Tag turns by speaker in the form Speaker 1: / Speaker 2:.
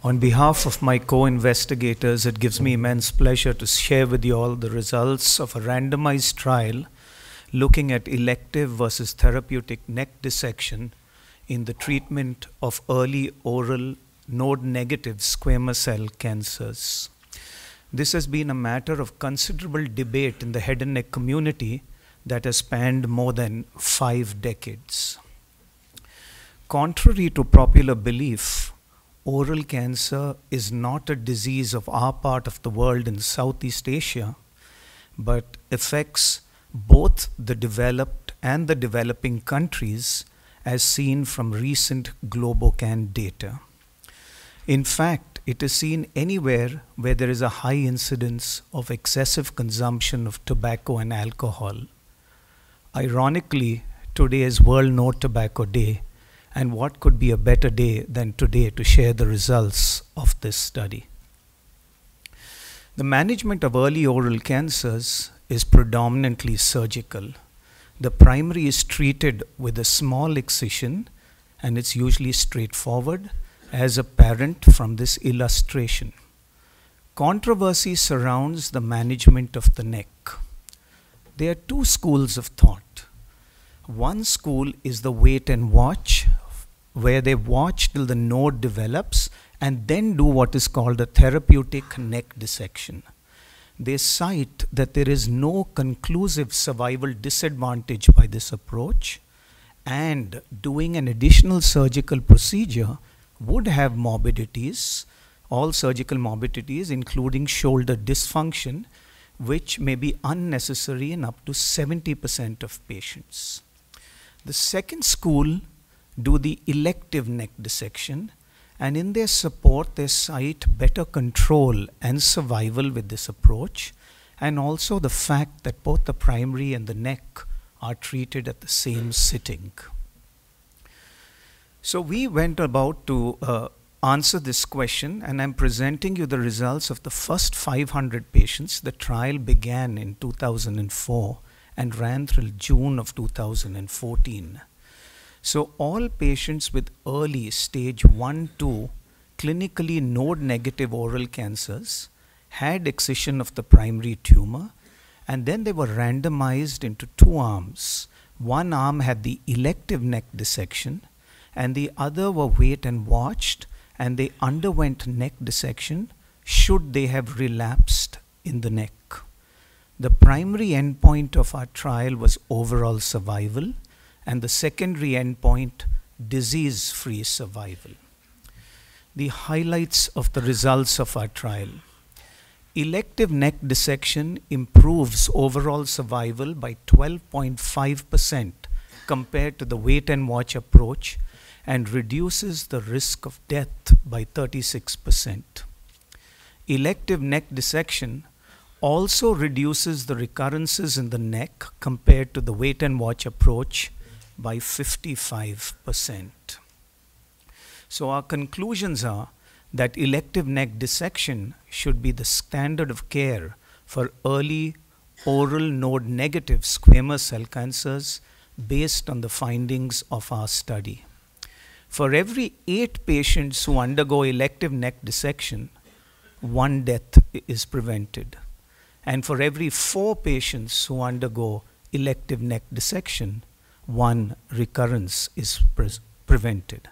Speaker 1: On behalf of my co-investigators, it gives me immense pleasure to share with you all the results of a randomized trial looking at elective versus therapeutic neck dissection in the treatment of early oral node-negative squamous cell cancers. This has been a matter of considerable debate in the head and neck community that has spanned more than 5 decades. Contrary to popular belief, oral cancer is not a disease of our part of the world in Southeast Asia, but affects both the developed and the developing countries as seen from recent Globocan data. In fact, it is seen anywhere where there is a high incidence of excessive consumption of tobacco and alcohol. Ironically, today is World No Tobacco Day, and what could be a better day than today to share the results of this study? The management of early oral cancers is predominantly surgical. The primary is treated with a small excision, and it's usually straightforward, as apparent from this illustration. Controversy surrounds the management of the neck. There are 2 schools of thought. One school is the wait and watch, where they watch till the node develops and then do what is called a therapeutic neck dissection. They cite that there is no conclusive survival disadvantage by this approach, and doing an additional surgical procedure would have morbidities, all surgical morbidities, including shoulder dysfunction, which may be unnecessary in up to 70% of patients. The second school do the elective neck dissection, and in their support they cite better control and survival with this approach, and also the fact that both the primary and the neck are treated at the same sitting. So we went about to answer this question, and I'm presenting you the results of the first 500 patients. The trial began in 2004 and ran till June of 2014. So all patients with early stage 1-2 clinically node-negative oral cancers had excision of the primary tumor, and then they were randomized into 2 arms. One arm had the elective neck dissection, and the other were wait and watched, and they underwent neck dissection should they have relapsed in the neck. The primary endpoint of our trial was overall survival, and the secondary endpoint, disease-free survival. The highlights of the results of our trial. Elective neck dissection improves overall survival by 12.5% compared to the wait and watch approach, and reduces the risk of death by 36%. Elective neck dissection also reduces the recurrences in the neck compared to the wait and watch approach by 55%. So our conclusions are that elective neck dissection should be the standard of care for early oral node-negative squamous cell cancers based on the findings of our study. For every 8 patients who undergo elective neck dissection, 1 death is prevented. And for every 4 patients who undergo elective neck dissection, 1 recurrence is prevented.